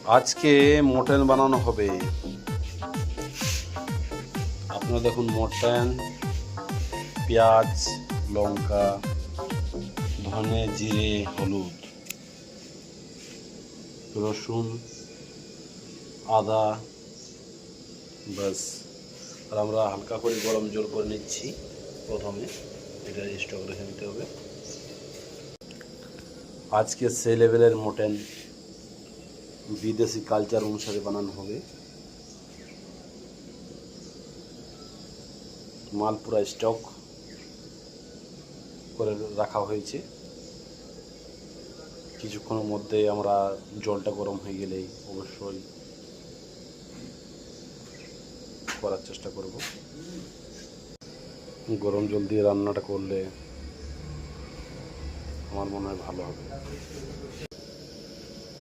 আজকে মটন বানানো হবে। আপনারা দেখুন, মটন, পেঁয়াজ, লঙ্কা, ধনে, জিরে, হলুদ, রসুন, আদা, বাস। আর আমরা হালকা করে গরম জল করে নিচ্ছি প্রথমে, এটা স্টক রেখে নিতে হবে। আজকে সেই লেভেলের মটন বিদেশি কালচার অনুসারে বানানো হবে। মাল পুরা স্টক করে রাখা হয়েছে। কিছুক্ষণের মধ্যে আমরা জলটা গরম হয়ে গেলেই অবশ্যই করার চেষ্টা করব। গরম জল দিয়ে রান্নাটা করলে আমার মনে হয় ভালো হবে।